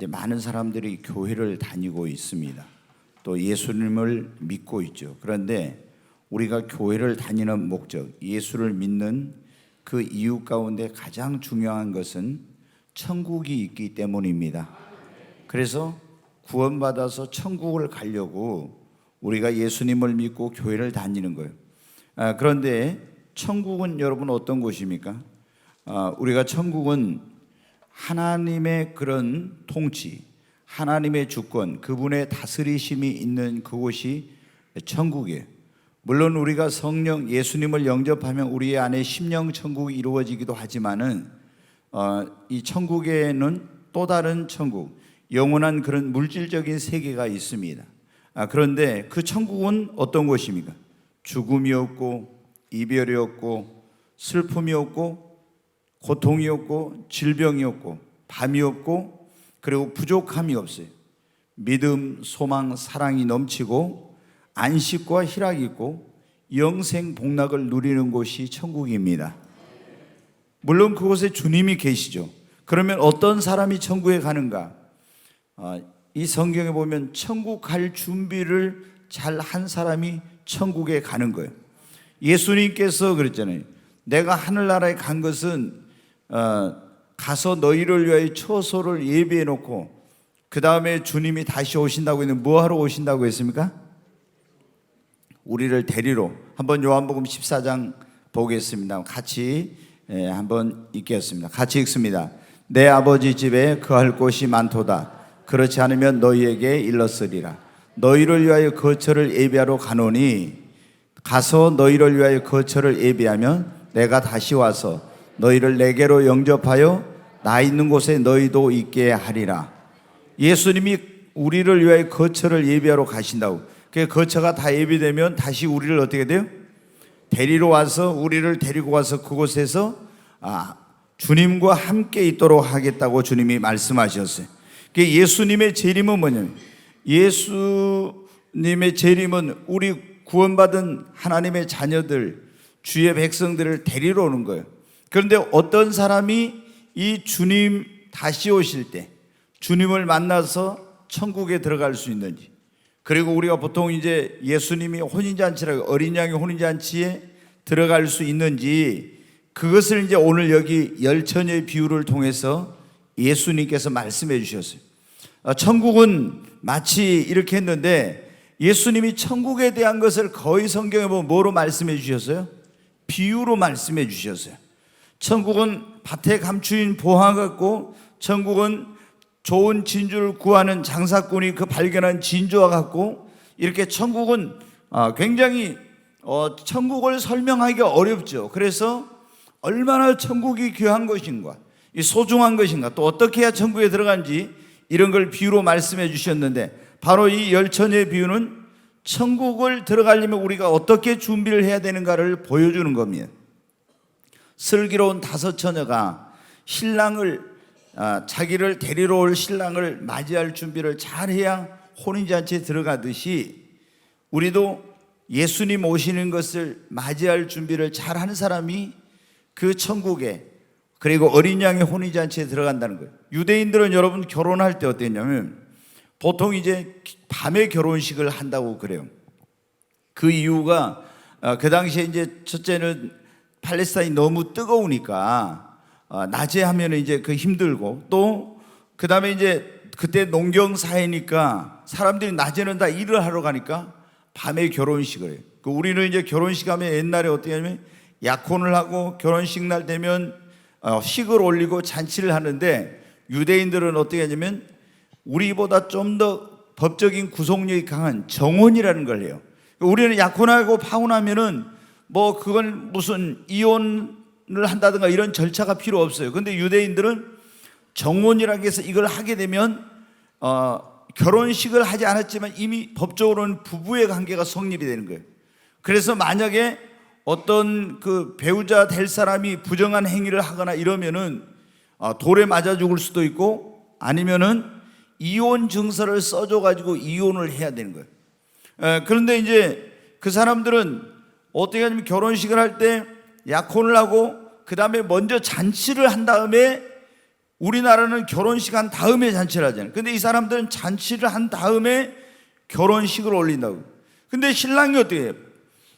많은 사람들이 교회를 다니고 있습니다. 또 예수님을 믿고 있죠. 그런데 우리가 교회를 다니는 목적, 예수를 믿는 그 이유 가운데 가장 중요한 것은 천국이 있기 때문입니다. 그래서 구원받아서 천국을 가려고 우리가 예수님을 믿고 교회를 다니는 거예요. 그런데 천국은 여러분 어떤 곳입니까? 우리가 천국은 하나님의 그런 통치, 하나님의 주권, 그분의 다스리심이 있는 그곳이 천국이에요. 물론 우리가 성령 예수님을 영접하면 우리 안에 심령 천국이 이루어지기도 하지만은 이 천국에는 또 다른 천국, 영원한 그런 물질적인 세계가 있습니다. 그런데 그 천국은 어떤 곳입니까? 죽음이 없고 이별이 없고 슬픔이 없고 고통이 없고 질병이 없고 밤이 없고 그리고 부족함이 없어요. 믿음, 소망, 사랑이 넘치고 안식과 희락이 있고 영생 복락을 누리는 곳이 천국입니다. 물론 그곳에 주님이 계시죠. 그러면 어떤 사람이 천국에 가는가? 이 성경에 보면 천국 갈 준비를 잘 한 사람이 천국에 가는 거예요. 예수님께서 그랬잖아요. 내가 하늘나라에 간 것은 가서 너희를 위하여 처소를 예비해 놓고 그 다음에 주님이 다시 오신다고 했는데 뭐 하러 오신다고 했습니까? 우리를 데리러. 한번 요한복음 14장 보겠습니다. 같이 한번 읽겠습니다. 같이 읽습니다. 내 아버지 집에 거할 곳이 많도다. 그렇지 않으면 너희에게 일렀으리라. 너희를 위하여 거처를 예비하러 가노니 가서 너희를 위하여 거처를 예비하면 내가 다시 와서 너희를 내게로 영접하여 나 있는 곳에 너희도 있게 하리라. 예수님이 우리를 위하여 거처를 예비하러 가신다고. 그 거처가 다 예비되면 다시 우리를 어떻게 돼요? 데리러 와서 우리를 데리고 와서 그곳에서 주님과 함께 있도록 하겠다고 주님이 말씀하셨어요. 예수님의 재림은 뭐냐면 예수님의 재림은 우리 구원받은 하나님의 자녀들, 주의 백성들을 데리러 오는 거예요. 그런데 어떤 사람이 이 주님 다시 오실 때 주님을 만나서 천국에 들어갈 수 있는지, 그리고 우리가 보통 이제 예수님이 혼인잔치라고 어린 양의 혼인잔치에 들어갈 수 있는지, 그것을 이제 오늘 여기 열처녀의 비유를 통해서 예수님께서 말씀해 주셨어요. 천국은 마치 이렇게 했는데 예수님이 천국에 대한 것을 거의 성경에 보면 뭐로 말씀해 주셨어요? 비유로 말씀해 주셨어요. 천국은 밭에 감추인 보화 같고, 천국은 좋은 진주를 구하는 장사꾼이 그 발견한 진주와 같고, 이렇게 천국은 굉장히 천국을 설명하기가 어렵죠. 그래서 얼마나 천국이 귀한 것인가, 소중한 것인가, 또 어떻게 해야 천국에 들어간지 이런 걸 비유로 말씀해 주셨는데, 바로 이 열처녀의 비유는 천국을 들어가려면 우리가 어떻게 준비를 해야 되는가를 보여주는 겁니다. 슬기로운 다섯 처녀가 신랑을 자기를 데리러 올 신랑을 맞이할 준비를 잘해야 혼인잔치에 들어가듯이 우리도 예수님 오시는 것을 맞이할 준비를 잘하는 사람이 그 천국에, 그리고 어린 양의 혼인잔치에 들어간다는 거예요. 유대인들은 여러분 결혼할 때 어땠냐면 보통 이제 밤에 결혼식을 한다고 그래요. 그 이유가 그 당시에 이제 첫째는 팔레스타인이 너무 뜨거우니까 낮에 하면 이제 그 힘들고, 또 그 다음에 이제 그때 농경 사회니까 사람들이 낮에는 다 일을 하러 가니까 밤에 결혼식을 해요. 우리는 이제 결혼식 하면 옛날에 어떻게 하냐면 약혼을 하고 결혼식 날 되면 식을 올리고 잔치를 하는데, 유대인들은 어떻게 하냐면 우리보다 좀 더 법적인 구속력이 강한 정혼이라는 걸 해요. 우리는 약혼하고 파혼하면은 뭐 그건 무슨 이혼을 한다든가 이런 절차가 필요 없어요. 그런데 유대인들은 정혼이라고 해서 이걸 하게 되면 결혼식을 하지 않았지만 이미 법적으로는 부부의 관계가 성립이 되는 거예요. 그래서 만약에 어떤 그 배우자 될 사람이 부정한 행위를 하거나 이러면은 돌에 맞아 죽을 수도 있고, 아니면은 이혼 증서를 써줘 가지고 이혼을 해야 되는 거예요. 그런데 이제 그 사람들은 어떻게 하냐면 결혼식을 할 때 약혼을 하고 그 다음에 먼저 잔치를 한 다음에 우리나라는 결혼식 한 다음에 잔치를 하잖아요. 근데 이 사람들은 잔치를 한 다음에 결혼식을 올린다고. 근데 신랑이 어떻게 해요?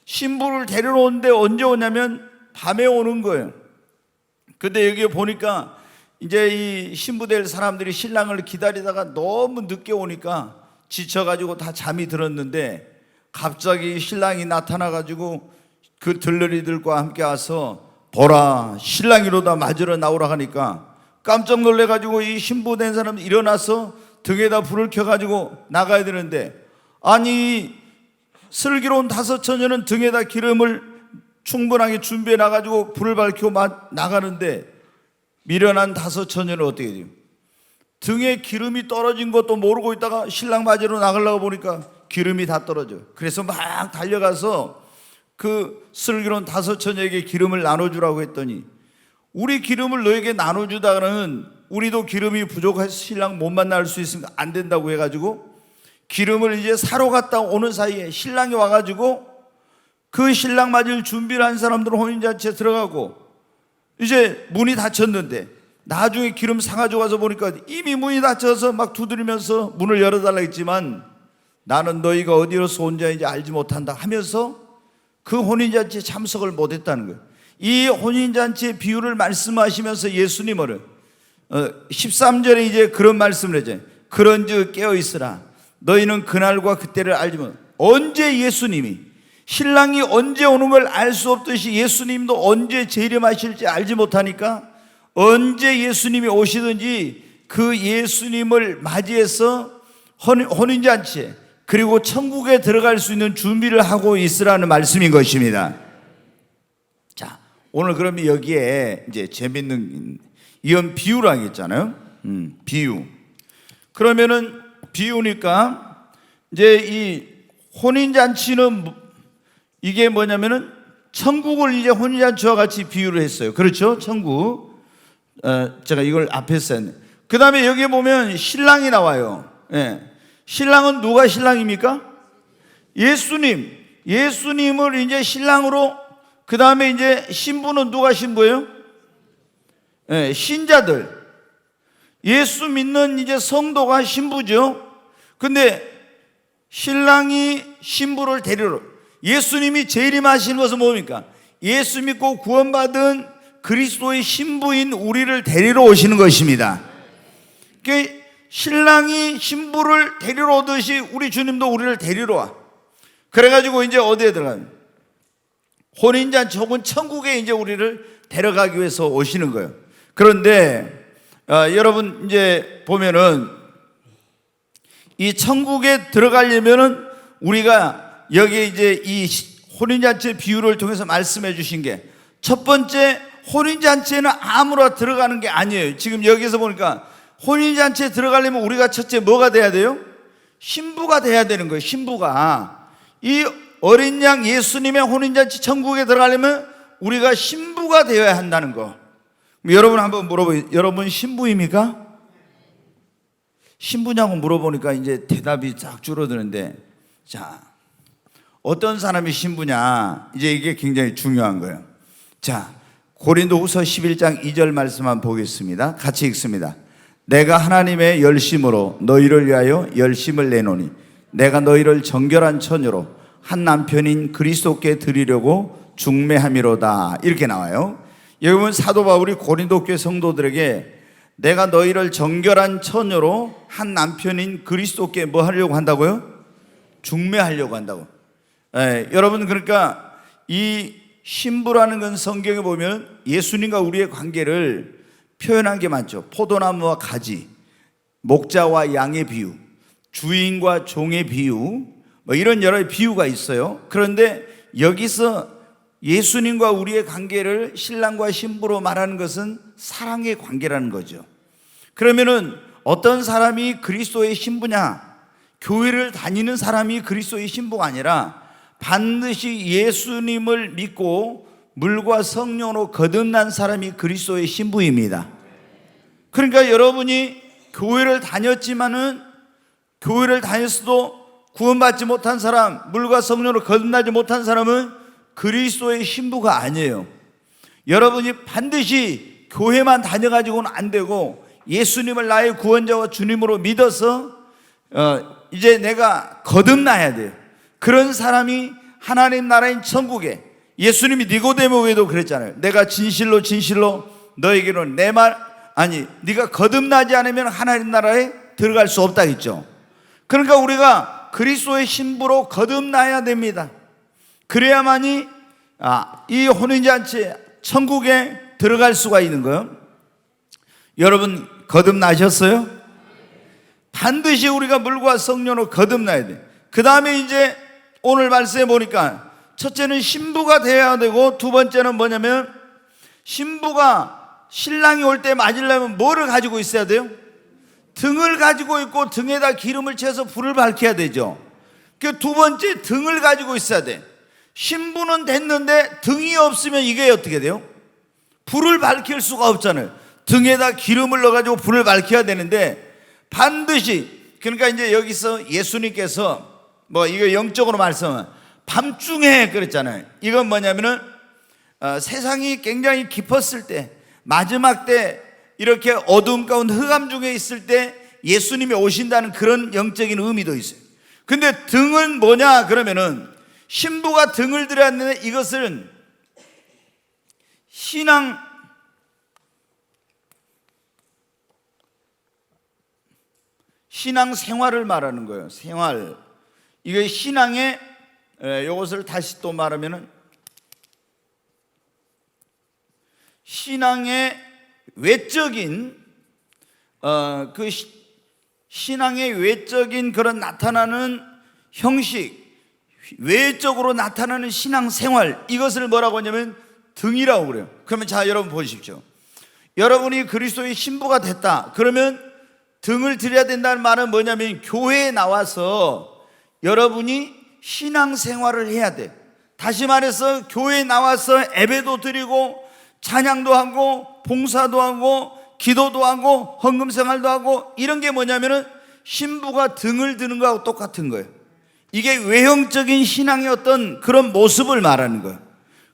신부를 데리러 오는데 언제 오냐면 밤에 오는 거예요. 근데 여기 보니까 이제 이 신부 될 사람들이 신랑을 기다리다가 너무 늦게 오니까 지쳐가지고 다 잠이 들었는데 갑자기 신랑이 나타나가지고 그 들러리들과 함께 와서 보라 신랑이로다 맞으러 나오라 하니까 깜짝 놀래가지고 이 신부 된 사람이 일어나서 등에다 불을 켜가지고 나가야 되는데, 아니 슬기로운 다섯 처녀는 등에다 기름을 충분하게 준비해 놔가지고 불을 밝히고 나가는데 미련한 다섯 처녀는 어떻게 돼요? 등에 기름이 떨어진 것도 모르고 있다가 신랑 맞으러 나가려고 보니까 기름이 다 떨어져요. 그래서 막 달려가서 그 슬기로운 다섯 처녀에게 기름을 나눠주라고 했더니, 우리 기름을 너에게 나눠주다가는 우리도 기름이 부족해서 신랑 못 만날 수 있으니까 안 된다고 해가지고 기름을 이제 사러 갔다 오는 사이에 신랑이 와가지고 그 신랑 맞을 준비를 한 사람들은 혼인잔치에 들어가고, 이제 문이 닫혔는데 나중에 기름 사가지고 와서 보니까 이미 문이 닫혀서 막 두드리면서 문을 열어달라 했지만 나는 너희가 어디로서 온 자인지 알지 못한다 하면서 그 혼인잔치에 참석을 못했다는 거예요. 이 혼인잔치의 비유를 말씀하시면서 예수님은 13절에 이제 그런 말씀을 하죠. 그런즉 깨어있으라 너희는 그날과 그때를 알지 못. 언제 예수님이 신랑이 언제 오는 걸 알 수 없듯이 예수님도 언제 재림하실지 알지 못하니까 언제 예수님이 오시든지 그 예수님을 맞이해서 혼인잔치에 그리고 천국에 들어갈 수 있는 준비를 하고 있으라는 말씀인 것입니다. 자, 오늘 그러면 여기에 이제 재밌는 이건 비유라고 했잖아요. 비유. 그러면은 비유니까 이제 이 혼인잔치는 이게 뭐냐면은 천국을 이제 혼인잔치와 같이 비유를 했어요. 그렇죠? 천국. 제가 이걸 앞에 썼는데 그 다음에 여기에 보면 신랑이 나와요. 예. 신랑은 누가 신랑입니까? 예수님. 예수님을 이제 신랑으로, 그 다음에 이제 신부는 누가 신부예요? 예, 신자들. 예수 믿는 이제 성도가 신부죠. 근데 신랑이 신부를 데리러, 예수님이 재림하시는 것은 뭡니까? 예수 믿고 구원받은 그리스도의 신부인 우리를 데리러 오시는 것입니다. 그러니까 신랑이 신부를 데리러 오듯이 우리 주님도 우리를 데리러 와. 그래가지고 이제 어디에 들어가요? 혼인잔치 혹은 천국에 이제 우리를 데려가기 위해서 오시는 거예요. 그런데 여러분 이제 보면은 이 천국에 들어가려면은 우리가 여기 이제 이 혼인잔치 비유를 통해서 말씀해 주신 게 첫 번째, 혼인잔치에는 아무나 들어가는 게 아니에요. 지금 여기서 보니까 혼인잔치에 들어가려면 우리가 첫째 뭐가 돼야 돼요? 신부가 돼야 되는 거예요. 신부가. 이 어린 양 예수님의 혼인잔치 천국에 들어가려면 우리가 신부가 되어야 한다는 거. 여러분 한번 물어보세요. 여러분 신부입니까? 신부냐고 물어보니까 이제 대답이 쫙 줄어드는데, 자, 어떤 사람이 신부냐, 이제 이게 굉장히 중요한 거예요. 자, 고린도후서 11장 2절 말씀 한번 보겠습니다. 같이 읽습니다. 내가 하나님의 열심으로 너희를 위하여 열심을 내노니 내가 너희를 정결한 처녀로 한 남편인 그리스도께 드리려고 중매함이로다. 이렇게 나와요. 여기 보면 사도 바울이 고린도 교회 성도들에게 내가 너희를 정결한 처녀로 한 남편인 그리스도께 뭐 하려고 한다고요? 중매하려고 한다고. 여러분, 그러니까 이 신부라는 건 성경에 보면 예수님과 우리의 관계를 표현한 게 많죠. 포도나무와 가지, 목자와 양의 비유, 주인과 종의 비유, 뭐 이런 여러 비유가 있어요. 그런데 여기서 예수님과 우리의 관계를 신랑과 신부로 말하는 것은 사랑의 관계라는 거죠. 그러면은 어떤 사람이 그리스도의 신부냐? 교회를 다니는 사람이 그리스도의 신부가 아니라 반드시 예수님을 믿고 물과 성령으로 거듭난 사람이 그리스도의 신부입니다. 그러니까 여러분이 교회를 다녔지만은 교회를 다녔어도 구원받지 못한 사람, 물과 성령으로 거듭나지 못한 사람은 그리스도의 신부가 아니에요. 여러분이 반드시 교회만 다녀가지고는 안 되고 예수님을 나의 구원자와 주님으로 믿어서 이제 내가 거듭나야 돼요. 그런 사람이 하나님 나라인 천국에, 예수님이 니고데모에도 그랬잖아요. 내가 진실로 진실로 너에게로 내 말, 아니 네가 거듭나지 않으면 하나님 나라에 들어갈 수 없다 했죠. 그러니까 우리가 그리스도의 신부로 거듭나야 됩니다. 그래야만이 이 혼인잔치 천국에 들어갈 수가 있는 거예요. 여러분 거듭나셨어요? 반드시 우리가 물과 성령으로 거듭나야 돼. 그 다음에 이제 오늘 말씀해 보니까 첫째는 신부가 되어야 되고, 두 번째는 뭐냐면 신부가 신랑이 올 때 맞으려면 뭐를 가지고 있어야 돼요? 등을 가지고 있고 등에다 기름을 채워서 불을 밝혀야 되죠. 그 두 번째, 등을 가지고 있어야 돼. 신부는 됐는데 등이 없으면 이게 어떻게 돼요? 불을 밝힐 수가 없잖아요. 등에다 기름을 넣어가지고 불을 밝혀야 되는데 반드시, 그러니까 이제 여기서 예수님께서 뭐 이거 영적으로 말씀은 밤중에 그랬잖아요. 이건 뭐냐면은 세상이 굉장히 깊었을 때, 마지막 때 이렇게 어두움 가운데 흑암 중에 있을 때 예수님이 오신다는 그런 영적인 의미도 있어요. 근데 등은 뭐냐 그러면은, 신부가 등을 들었는데 이것은 신앙 생활을 말하는 거예요. 생활. 이게 신앙의, 이것을 다시 또 말하면은 신앙의 외적인 신앙의 외적인 그런 나타나는 형식, 외적으로 나타나는 신앙 생활, 이것을 뭐라고 하냐면 등이라고 그래요. 그러면 자, 여러분 보십시오. 여러분이 그리스도의 신부가 됐다 그러면 등을 드려야 된다는 말은 뭐냐면, 교회에 나와서 여러분이 신앙 생활을 해야 돼. 다시 말해서 교회에 나와서 예배도 드리고 찬양도 하고 봉사도 하고 기도도 하고 헌금 생활도 하고, 이런 게 뭐냐면은 신부가 등을 드는 거하고 똑같은 거예요. 이게 외형적인 신앙의 어떤 그런 모습을 말하는 거예요.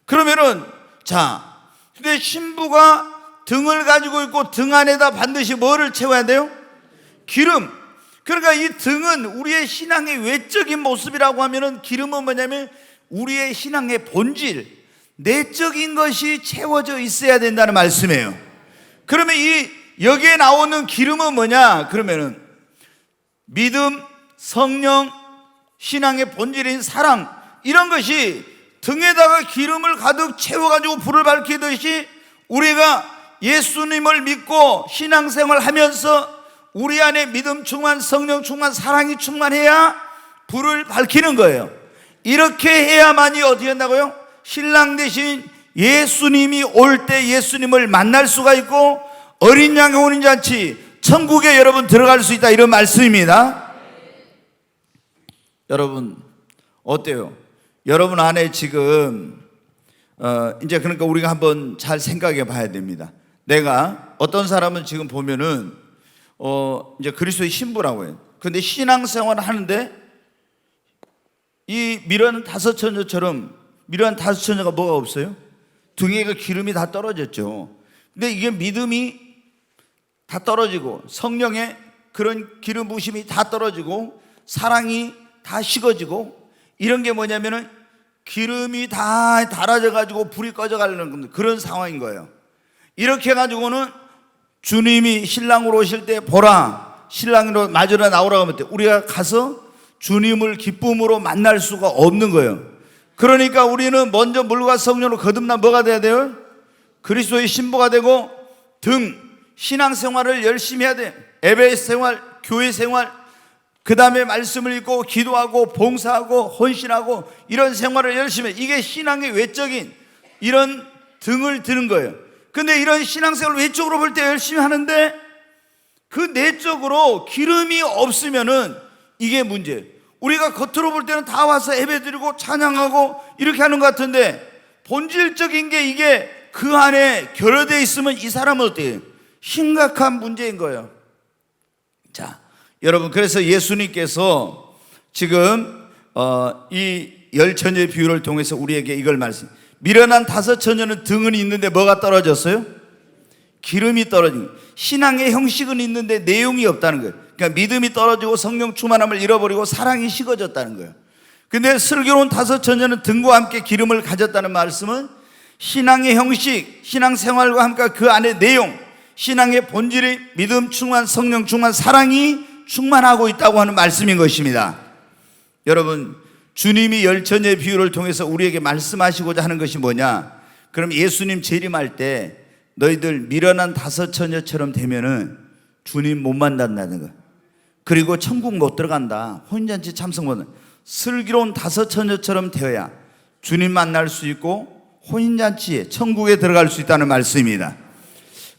그러면은 자, 근데 신부가 등을 가지고 있고 등 안에다 반드시 뭐를 채워야 돼요? 기름. 그러니까 이 등은 우리의 신앙의 외적인 모습이라고 하면은, 기름은 뭐냐면 우리의 신앙의 본질, 내적인 것이 채워져 있어야 된다는 말씀이에요. 그러면 여기에 나오는 기름은 뭐냐 그러면은 믿음, 성령, 신앙의 본질인 사랑, 이런 것이 등에다가 기름을 가득 채워가지고 불을 밝히듯이 우리가 예수님을 믿고 신앙생활 하면서 우리 안에 믿음 충만, 성령 충만, 사랑이 충만해야 불을 밝히는 거예요. 이렇게 해야만이 어떻게 한다고요? 신랑 대신 예수님이 올 때 예수님을 만날 수가 있고 어린 양의 혼인잔치 천국에 여러분 들어갈 수 있다, 이런 말씀입니다. 여러분 어때요? 여러분 안에 지금 이제 그러니까 우리가 한번 잘 생각해 봐야 됩니다. 내가 어떤 사람은 지금 보면은 이제 그리스도의 신부라고 해요. 근데 신앙생활을 하는데 이 미련한 다섯 처녀처럼, 미련한 다섯 처녀가 뭐가 없어요? 등에 그 기름이 다 떨어졌죠. 근데 이게 믿음이 다 떨어지고 성령의 그런 기름 부으심이 다 떨어지고 사랑이 다 식어지고, 이런 게 뭐냐면은 기름이 다 달아져 가지고 불이 꺼져 가는 그런 상황인 거예요. 이렇게 해가지고는 주님이 신랑으로 오실 때 보라, 신랑으로 맞으러 나오라고 하면 우리가 가서 주님을 기쁨으로 만날 수가 없는 거예요. 그러니까 우리는 먼저 물과 성령으로 거듭나 뭐가 돼야 돼요? 그리스도의 신부가 되고 등, 신앙생활을 열심히 해야 돼. 예배 생활, 교회 생활, 그 다음에 말씀을 읽고 기도하고 봉사하고 헌신하고 이런 생활을 열심히 해. 이게 신앙의 외적인 이런 등을 드는 거예요. 근데 이런 신앙생활을 외적으로 볼 때 열심히 하는데 그 내적으로 기름이 없으면은 이게 문제예요. 우리가 겉으로 볼 때는 다 와서 예배드리고 찬양하고 이렇게 하는 것 같은데 본질적인 게 이게 그 안에 결여되어 있으면 이 사람은 어때요? 심각한 문제인 거예요. 자, 여러분, 그래서 예수님께서 지금 이 열 처녀의 비유를 통해서 우리에게 이걸 말씀. 미련한 다섯 처녀는 등은 있는데 뭐가 떨어졌어요? 기름이 떨어진, 신앙의 형식은 있는데 내용이 없다는 거예요. 그러니까 믿음이 떨어지고 성령 충만함을 잃어버리고 사랑이 식어졌다는 거예요. 근데 슬기로운 다섯 처녀는 등과 함께 기름을 가졌다는 말씀은 신앙의 형식, 신앙생활과 함께 그 안에 내용, 신앙의 본질이 믿음 충만, 성령 충만, 사랑이 충만하고 있다고 하는 말씀인 것입니다. 여러분, 주님이 열 처녀의 비유를 통해서 우리에게 말씀하시고자 하는 것이 뭐냐? 그럼 예수님 재림할 때 너희들 미련한 다섯 처녀처럼 되면은 주님 못 만난다는 거예요. 그리고 천국 못 들어간다, 혼인잔치 참석 못 한다. 슬기로운 다섯 처녀처럼 되어야 주님 만날 수 있고 혼인잔치에 천국에 들어갈 수 있다는 말씀입니다.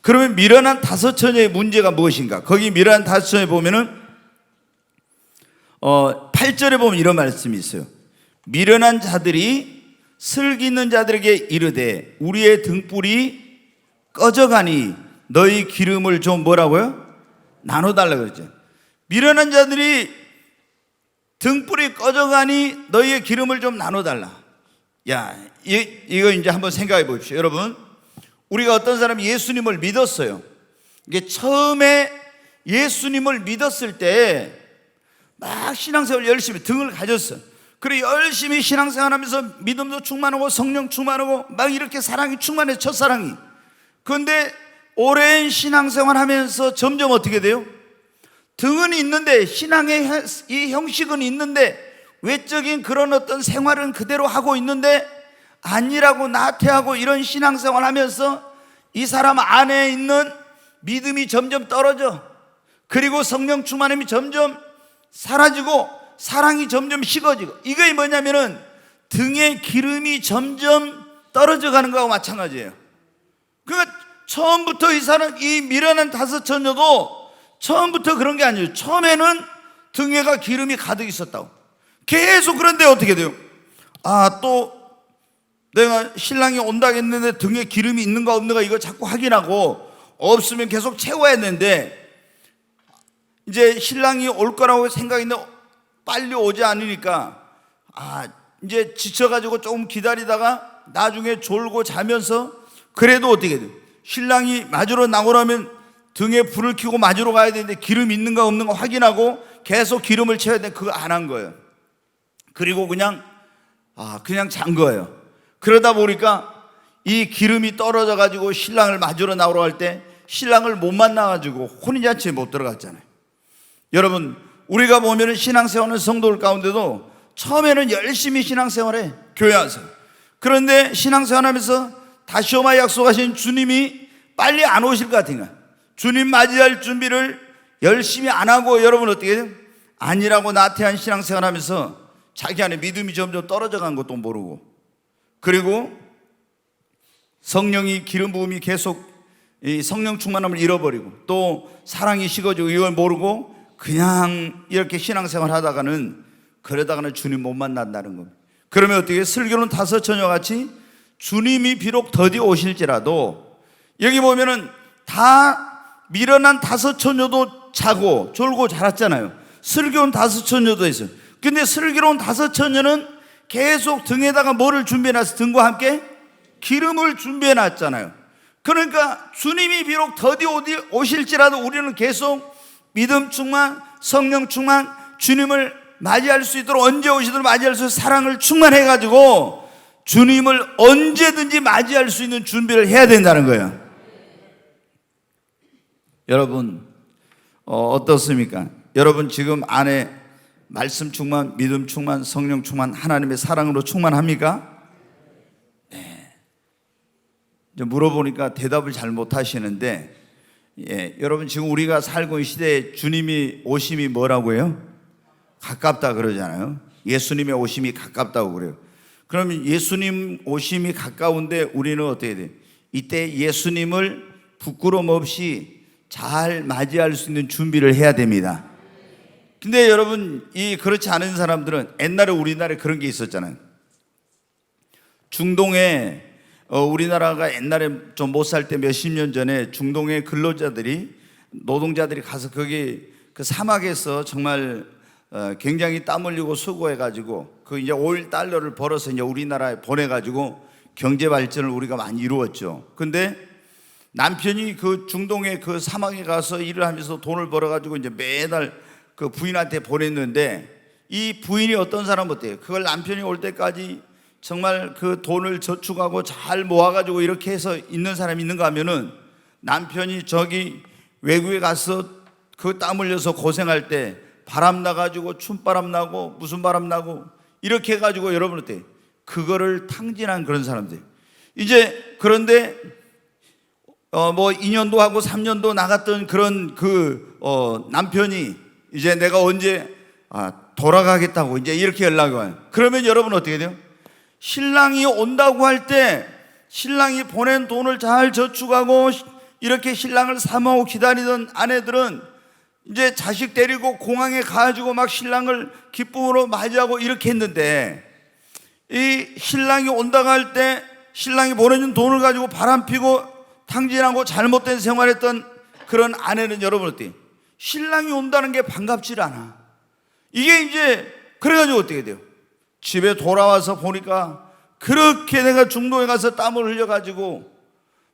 그러면 미련한 다섯 처녀의 문제가 무엇인가? 거기 미련한 다섯 처녀에 보면은 8절에 보면 이런 말씀이 있어요. 미련한 자들이 슬기 있는 자들에게 이르되 우리의 등불이 꺼져가니 너희 기름을 좀 뭐라고요? 나눠달라고 그랬죠. 미련한 자들이 등불이 꺼져가니 너희의 기름을 좀 나눠달라. 야, 이거 이제 한번 생각해 보십시오. 여러분, 우리가 어떤 사람이 예수님을 믿었어요. 이게 처음에 예수님을 믿었을 때 막 신앙생활 열심히 등을 가졌어요. 그리고 열심히 신앙생활하면서 믿음도 충만하고 성령 충만하고 막 이렇게 사랑이 충만해, 첫사랑이. 그런데 오랜 신앙생활하면서 점점 어떻게 돼요? 등은 있는데, 신앙의 이 형식은 있는데, 외적인 그런 어떤 생활은 그대로 하고 있는데 아니라고 나태하고 이런 신앙생활 하면서 이 사람 안에 있는 믿음이 점점 떨어져. 그리고 성령 충만함이 점점 사라지고 사랑이 점점 식어지고. 이게 뭐냐면은 등의 기름이 점점 떨어져 가는 거하고 마찬가지예요. 그러니까 처음부터 이 사람, 이 미련한 다섯 처녀도 처음부터 그런 게 아니에요. 처음에는 등에가 기름이 가득 있었다고. 계속. 그런데 어떻게 돼요? 또 내가 신랑이 온다고 했는데 등에 기름이 있는가 없는가 이거 자꾸 확인하고 없으면 계속 채워야 했는데, 이제 신랑이 올 거라고 생각했는데 빨리 오지 않으니까 이제 지쳐가지고 조금 기다리다가 나중에 졸고 자면서 그래도 어떻게 돼요? 신랑이 맞으러 나오라면 등에 불을 켜고 맞으러 가야 되는데 기름 있는가 없는가 확인하고 계속 기름을 채워야 되는데 그거 안 한 거예요. 그리고 그냥 잔 거예요. 그러다 보니까 이 기름이 떨어져 가지고 신랑을 맞으러 나오러 갈 때 신랑을 못 만나 가지고 혼인잔치에 못 들어갔잖아요. 여러분, 우리가 보면은 신앙생활하는 성도들 가운데도 처음에는 열심히 신앙생활해, 교회 와서. 그런데 신앙생활하면서 다시오마 약속하신 주님이 빨리 안 오실 것 같은 거야. 주님 맞이할 준비를 열심히 안 하고 여러분 어떻게 해요? 아니라고 나태한 신앙생활하면서 자기 안에 믿음이 점점 떨어져 간 것도 모르고, 그리고 성령이 기름 부음이 계속 이 성령 충만함을 잃어버리고 또 사랑이 식어지고 이걸 모르고 그냥 이렇게 신앙생활 하다가는 그러다가는 주님 못 만난다는 겁니다. 그러면 어떻게 슬기로운 다섯 처녀같이 주님이 비록 더디 오실지라도, 여기 보면은 다 미련한 다섯 처녀도 자고 졸고 자랐잖아요. 슬기로운 다섯 처녀도 있어요. 근데 슬기로운 다섯 처녀는 계속 등에다가 뭐를 준비해놨어? 등과 함께 기름을 준비해놨잖아요. 그러니까 주님이 비록 더디 오실지라도 우리는 계속 믿음 충만, 성령 충만, 주님을 맞이할 수 있도록 언제 오시든 맞이할 수 있도록 사랑을 충만해가지고 주님을 언제든지 맞이할 수 있는 준비를 해야 된다는 거예요. 여러분 어떻습니까? 여러분 지금 안에 말씀 충만, 믿음 충만, 성령 충만, 하나님의 사랑으로 충만합니까? 네. 이제 물어보니까 대답을 잘 못하시는데, 여러분 지금 우리가 살고 있는 시대에 주님이 오심이 뭐라고 요? 가깝다 그러잖아요. 예수님의 오심이 가깝다고 그래요. 그러면 예수님 오심이 가까운데 우리는 어떻게 돼요? 이때 예수님을 부끄럼 없이 잘 맞이할 수 있는 준비를 해야 됩니다. 근데 여러분 그렇지 않은 사람들은, 옛날에 우리나라에 그런 게 있었잖아요. 중동에 우리나라가 옛날에 좀 못 살 때 몇십 년 전에 중동의 근로자들이, 노동자들이 가서 거기 그 사막에서 정말 굉장히 땀 흘리고 수고해가지고 그 이제 오일 달러를 벌어서 이제 우리나라에 보내가지고 경제 발전을 우리가 많이 이루었죠. 근데 남편이 그 중동의 그 사막에 가서 일을 하면서 돈을 벌어가지고 이제 매달 그 부인한테 보냈는데, 이 부인이 어떤 사람 어때요? 그걸 남편이 올 때까지 정말 그 돈을 저축하고 잘 모아가지고 이렇게 해서 있는 사람이 있는가 하면은, 남편이 저기 외국에 가서 그 땀 흘려서 고생할 때 바람 나가지고 춤바람 나고 무슨 바람 나고 이렇게 해가지고, 여러분 어때요? 그거를 탕진한 그런 사람들. 이제 그런데 뭐 2년도 하고 3년도 나갔던 그런 남편이 이제 내가 언제 돌아가겠다고 이제 이렇게 연락이 와요. 그러면 여러분 어떻게 돼요? 신랑이 온다고 할 때 신랑이 보낸 돈을 잘 저축하고 이렇게 신랑을 사모하고 기다리던 아내들은 이제 자식 데리고 공항에 가가지고 막 신랑을 기쁨으로 맞이하고 이렇게 했는데, 이 신랑이 온다고 할 때 신랑이 보내준 돈을 가지고 바람피고 탕진하고 잘못된 생활했던 그런 아내는 여러분 어때요? 신랑이 온다는 게 반갑질 않아. 이게 이제 그래가지고 어떻게 돼요? 집에 돌아와서 보니까 그렇게 내가 중동에 가서 땀을 흘려가지고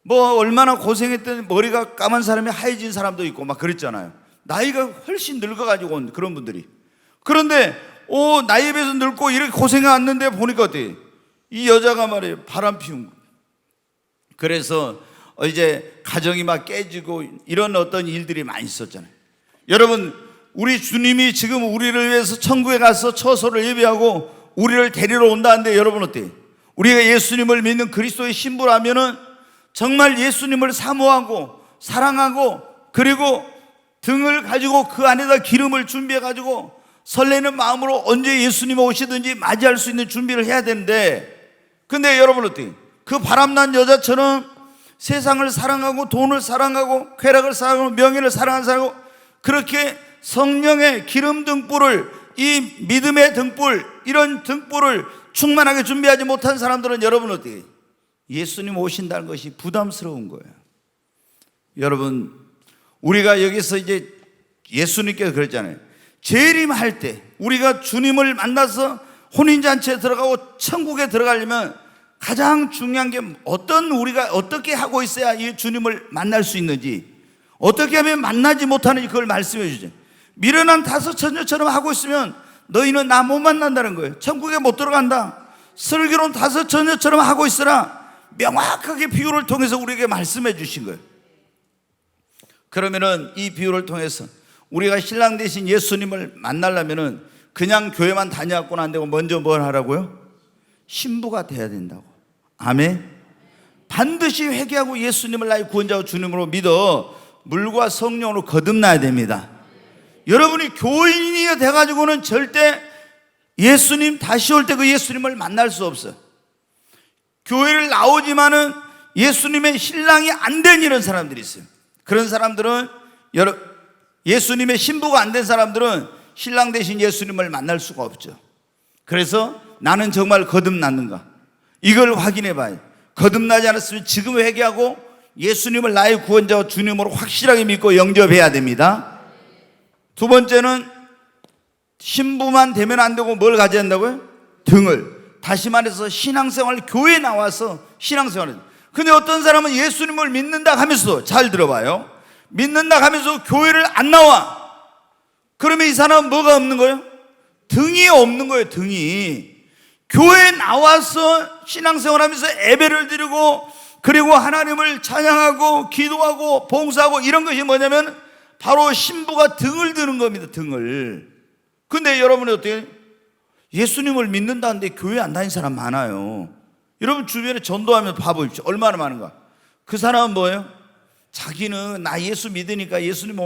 뭐 얼마나 고생했더니 머리가 까만 사람이 하얘진 사람도 있고 막 그랬잖아요. 나이가 훨씬 늙어가지고 온 그런 분들이. 그런데 나이에 비해서 늙고 이렇게 고생해 왔는데 보니까 어때요? 이 여자가 말이에요, 바람 피운 거. 그래서 이제 가정이 막 깨지고 이런 어떤 일들이 많이 있었잖아요. 여러분, 우리 주님이 지금 우리를 위해서 천국에 가서 처소를 예비하고 우리를 데리러 온다는데, 여러분 어때요? 우리가 예수님을 믿는 그리스도의 신부라면은 정말 예수님을 사모하고 사랑하고, 그리고 등을 가지고 그 안에다 기름을 준비해 가지고 설레는 마음으로 언제 예수님이 오시든지 맞이할 수 있는 준비를 해야 되는데, 근데 여러분 어때요? 그 바람난 여자처럼 세상을 사랑하고 돈을 사랑하고 쾌락을 사랑하고 명예를 사랑하는 사람하고, 그렇게 성령의 기름 등불을, 이 믿음의 등불, 이런 등불을 충만하게 준비하지 못한 사람들은 여러분 어떻게 해요? 예수님 오신다는 것이 부담스러운 거예요. 여러분, 우리가 여기서 이제 예수님께서 그랬잖아요. 재림할 때 우리가 주님을 만나서 혼인잔치에 들어가고 천국에 들어가려면 가장 중요한 게 우리가 어떻게 하고 있어야 이 주님을 만날 수 있는지, 어떻게 하면 만나지 못하는지 그걸 말씀해 주죠. 미련한 다섯 처녀처럼 하고 있으면 너희는 나 못 만난다는 거예요. 천국에 못 들어간다. 슬기로운 다섯 처녀처럼 하고 있으라 명확하게 비유를 통해서 우리에게 말씀해 주신 거예요. 그러면은 이 비유를 통해서 우리가 신랑 대신 예수님을 만나려면은 그냥 교회만 다녀왔고는 안 되고 먼저 뭘 하라고요? 신부가 돼야 된다고. 아멘. 반드시 회개하고 예수님을 나의 구원자와 주님으로 믿어 물과 성령으로 거듭나야 됩니다. 여러분이 교인이 돼가지고는 절대 예수님 다시 올 때 그 예수님을 만날 수 없어요. 교회를 나오지만은 예수님의 신랑이 안 된 이런 사람들이 있어요. 그런 사람들은 예수님의 신부가 안 된 사람들은 신랑 대신 예수님을 만날 수가 없죠. 그래서 나는 정말 거듭났는가, 이걸 확인해 봐요. 거듭나지 않았으면 지금 회개하고 예수님을 나의 구원자와 주님으로 확실하게 믿고 영접해야 됩니다. 두 번째는 신부만 되면 안 되고 뭘 가져야 한다고요? 등을. 다시 말해서 신앙생활, 교회에 나와서 신앙생활을. 근데 어떤 사람은 예수님을 믿는다 하면서, 잘 들어봐요, 믿는다 하면서 교회를 안 나와. 그러면 이 사람은 뭐가 없는 거예요? 등이 없는 거예요. 등이. 교회에 나와서 신앙생활 하면서 예배를 드리고, 그리고 하나님을 찬양하고 기도하고 봉사하고, 이런 것이 뭐냐면 바로 신부가 등을 드는 겁니다. 등을. 근데 여러분이 어떻게 예수님을 믿는다는데 교회 안 다니는 사람 많아요. 여러분 주변에 전도하면 봐보십시오. 얼마나 많은가. 그 사람은 뭐예요? 자기는 나 예수 믿으니까 예수님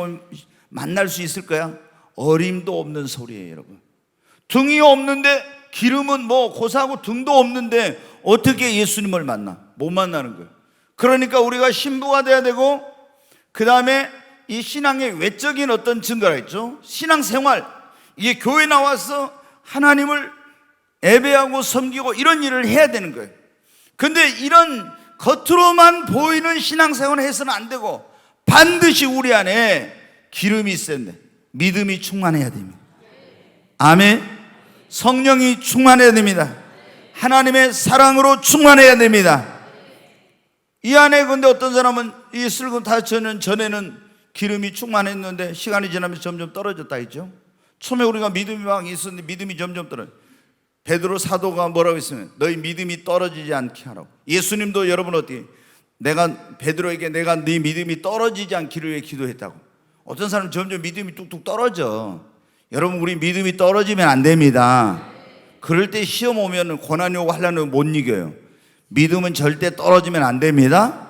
만날 수 있을 거야. 어림도 없는 소리예요, 여러분. 등이 없는데, 기름은 뭐 고사하고 등도 없는데 어떻게 예수님을 만나? 못 만나는 거예요. 그러니까 우리가 신부가 돼야 되고, 그 다음에 이 신앙의 외적인 어떤 증거가 있죠. 신앙생활, 이게 교회 나와서 하나님을 예배하고 섬기고 이런 일을 해야 되는 거예요. 근데 이런 겉으로만 보이는 신앙생활을 해서는 안 되고, 반드시 우리 안에 기름이 있어야 돼. 믿음이 충만해야 됩니다. 아멘. 성령이 충만해야 됩니다. 하나님의 사랑으로 충만해야 됩니다. 이 안에 근데 어떤 사람은 이 슬금 다처는 전에는 기름이 충만했는데 시간이 지나면서 점점 떨어졌다 했죠. 처음에 우리가 믿음이 막 있었는데 믿음이 점점 떨어져. 베드로 사도가 뭐라고 했으면 너희 믿음이 떨어지지 않게 하라고. 예수님도 여러분 어떻게 내가 베드로에게 내가 네 믿음이 떨어지지 않기를 위해 기도했다고. 어떤 사람은 점점 믿음이 뚝뚝 떨어져. 여러분 우리 믿음이 떨어지면 안 됩니다. 그럴 때 시험 오면 고난이 오고 환난을 못 이겨요. 믿음은 절대 떨어지면 안 됩니다.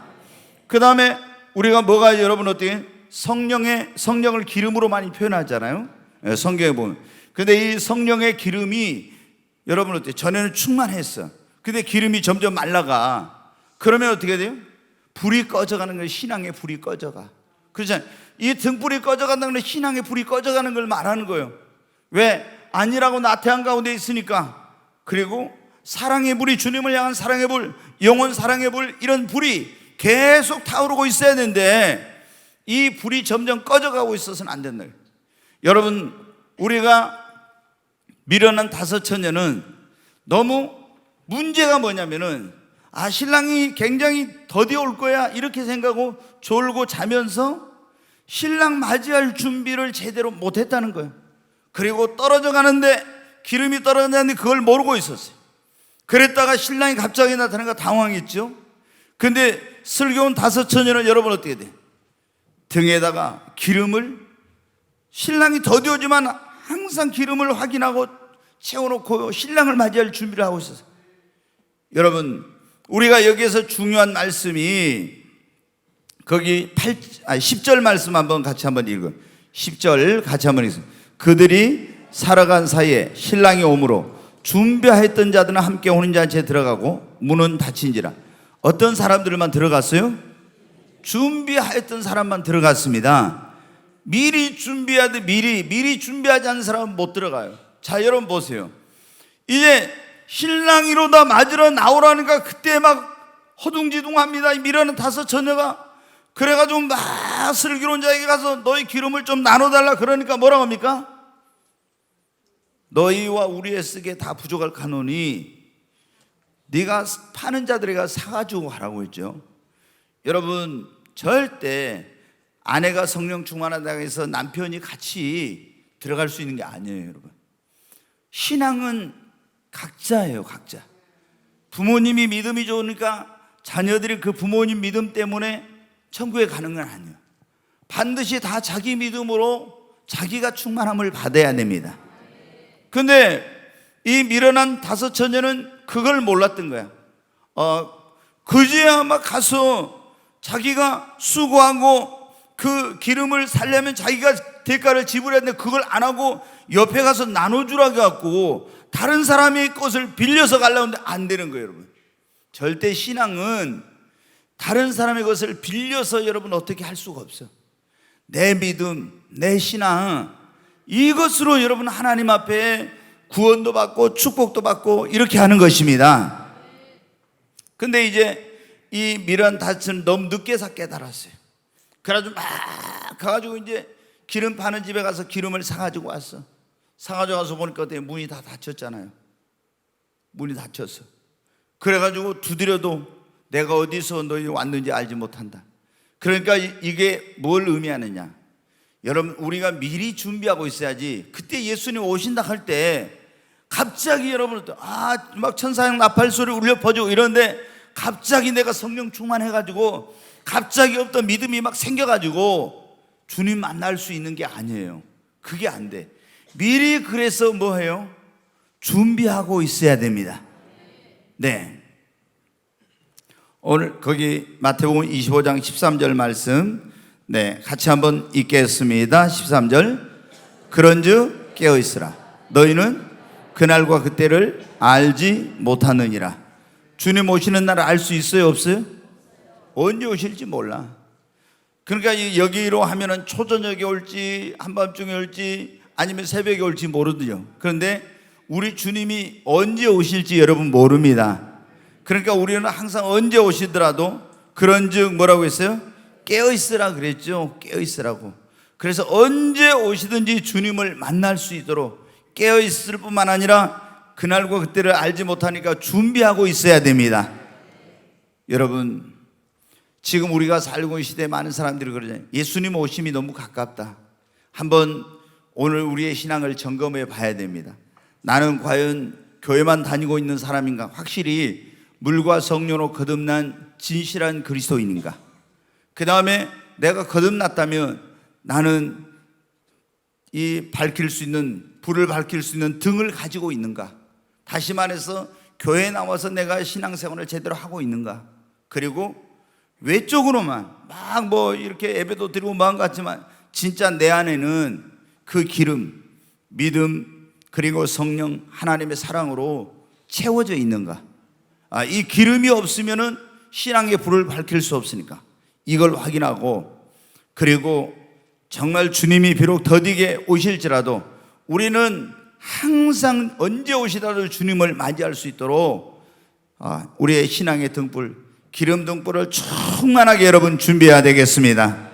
그 다음에 우리가 뭐가 여러분 어떻게 성령을 기름으로 많이 표현하잖아요. 성경에 보면. 근데 이 성령의 기름이 여러분 어때요? 전에는 충만했어. 근데 기름이 점점 말라가. 그러면 어떻게 돼요? 불이 꺼져가는 거예요. 신앙의 불이 꺼져가. 그렇잖아요. 이 등불이 꺼져간다는 건 신앙의 불이 꺼져가는 걸 말하는 거예요. 왜? 아니라고 나태한 가운데 있으니까. 그리고 사랑의 불이, 주님을 향한 사랑의 불, 영원 사랑의 불, 이런 불이 계속 타오르고 있어야 되는데 이 불이 점점 꺼져가고 있어서는 안 된다. 여러분 우리가 미련한 다섯 처녀는 너무 문제가 뭐냐면은 신랑이 굉장히 더디 올 거야 이렇게 생각하고 졸고 자면서 신랑 맞이할 준비를 제대로 못했다는 거예요. 그리고 떨어져 가는데 기름이 떨어졌는데 그걸 모르고 있었어요. 그랬다가 신랑이 갑자기 나타나니까 당황했죠. 근데 슬기로운 다섯 처녀는 여러분 어떻게 돼? 등에다가 기름을, 신랑이 더디 오지만 항상 기름을 확인하고 채워놓고 신랑을 맞이할 준비를 하고 있었어요. 여러분 우리가 여기에서 중요한 말씀이 거기 10절 말씀 한번 같이 한번 읽어요. 10절 같이 한번 읽어요. 그들이 살아간 사이에 신랑이 오므로 준비하였던 자들은 함께 오는 잔치에 들어가고 문은 닫힌지라. 어떤 사람들만 들어갔어요? 준비하였던 사람만 들어갔습니다. 미리 준비하듯 미리 준비하지 않은 사람은 못 들어가요. 자 여러분 보세요. 이제 신랑이로다 맞으러 나오라니까 그때 막 허둥지둥합니다. 미련한 다섯 처녀가. 그래가지고 막 슬기로운 자에게 가서 너희 기름을 좀 나눠달라 그러니까 뭐라고 합니까? 너희와 우리의 쓰기에 다 부족할 카노니 네가 파는 자들에게 사가지고 하라고 했죠. 여러분 절대 아내가 성령 충만하다고 해서 남편이 같이 들어갈 수 있는 게 아니에요. 여러분 신앙은 각자예요. 각자. 부모님이 믿음이 좋으니까 자녀들이 그 부모님 믿음 때문에 천국에 가는 건 아니에요. 반드시 다 자기 믿음으로 자기가 충만함을 받아야 됩니다. 근데 이 미련한 다섯 처녀는 그걸 몰랐던 거야. 그제야 막 가서 자기가 수고하고 그 기름을 살려면 자기가 대가를 지불해야 되는데 그걸 안 하고 옆에 가서 나눠주라고 해갖고 다른 사람의 것을 빌려서 가려고 하는데 안 되는 거예요. 여러분 절대 신앙은 다른 사람의 것을 빌려서 여러분 어떻게 할 수가 없어요. 내 믿음, 내 신앙 이것으로 여러분 하나님 앞에 구원도 받고 축복도 받고 이렇게 하는 것입니다. 근데 이제 이 미련 다스는 너무 늦게 깨달았어요. 그래가지고 막 가가지고 이제 기름 파는 집에 가서 기름을 사가지고 왔어. 사가지고 와서 보니까 어때? 문이 다 닫혔잖아요. 문이 닫혔어. 그래가지고 두드려도 내가 어디서 너희 왔는지 알지 못한다. 그러니까 이게 뭘 의미하느냐? 여러분 우리가 미리 준비하고 있어야지. 그때 예수님 오신다 할 때 갑자기 여러분 막 천사형 나팔 소리 울려 퍼지고 이런데 갑자기 내가 성령 충만해가지고 갑자기 없던 믿음이 막 생겨가지고 주님 만날 수 있는 게 아니에요. 그게 안 돼. 미리 그래서 뭐 해요? 준비하고 있어야 됩니다. 네. 오늘 거기 마태복음 25장 13절 말씀 같이 한번 읽겠습니다. 13절 그런즉 깨어있으라 너희는 그날과 그때를 알지 못하느니라. 주님 오시는 날 알 수 있어요? 없어요? 언제 오실지 몰라. 그러니까 여기로 하면은 초저녁에 올지 한밤중에 올지 아니면 새벽에 올지 모르죠. 그런데 우리 주님이 언제 오실지 여러분 모릅니다. 그러니까 우리는 항상 언제 오시더라도 그런즉 뭐라고 했어요? 깨어있으라 그랬죠. 깨어있으라고. 그래서 언제 오시든지 주님을 만날 수 있도록 깨어있을 뿐만 아니라 그날과 그때를 알지 못하니까 준비하고 있어야 됩니다. 여러분 지금 우리가 살고 있는 시대에 많은 사람들이 그러잖아요. 예수님 오심이 너무 가깝다. 한번 오늘 우리의 신앙을 점검해 봐야 됩니다. 나는 과연 교회만 다니고 있는 사람인가? 확실히 물과 성령으로 거듭난 진실한 그리스도인인가? 그 다음에 내가 거듭났다면 나는 이 밝힐 수 있는, 불을 밝힐 수 있는 등을 가지고 있는가? 다시 말해서 교회에 나와서 내가 신앙생활을 제대로 하고 있는가? 그리고 외적으로만 막 뭐 이렇게 예배도 드리고 마음 같지만 진짜 내 안에는 그 기름, 믿음, 그리고 성령, 하나님의 사랑으로 채워져 있는가? 이 기름이 없으면은 신앙의 불을 밝힐 수 없으니까 이걸 확인하고, 그리고 정말 주님이 비록 더디게 오실지라도 우리는 항상 언제 오시더라도 주님을 맞이할 수 있도록 우리의 신앙의 등불, 기름 등불을 충만하게 여러분 준비해야 되겠습니다.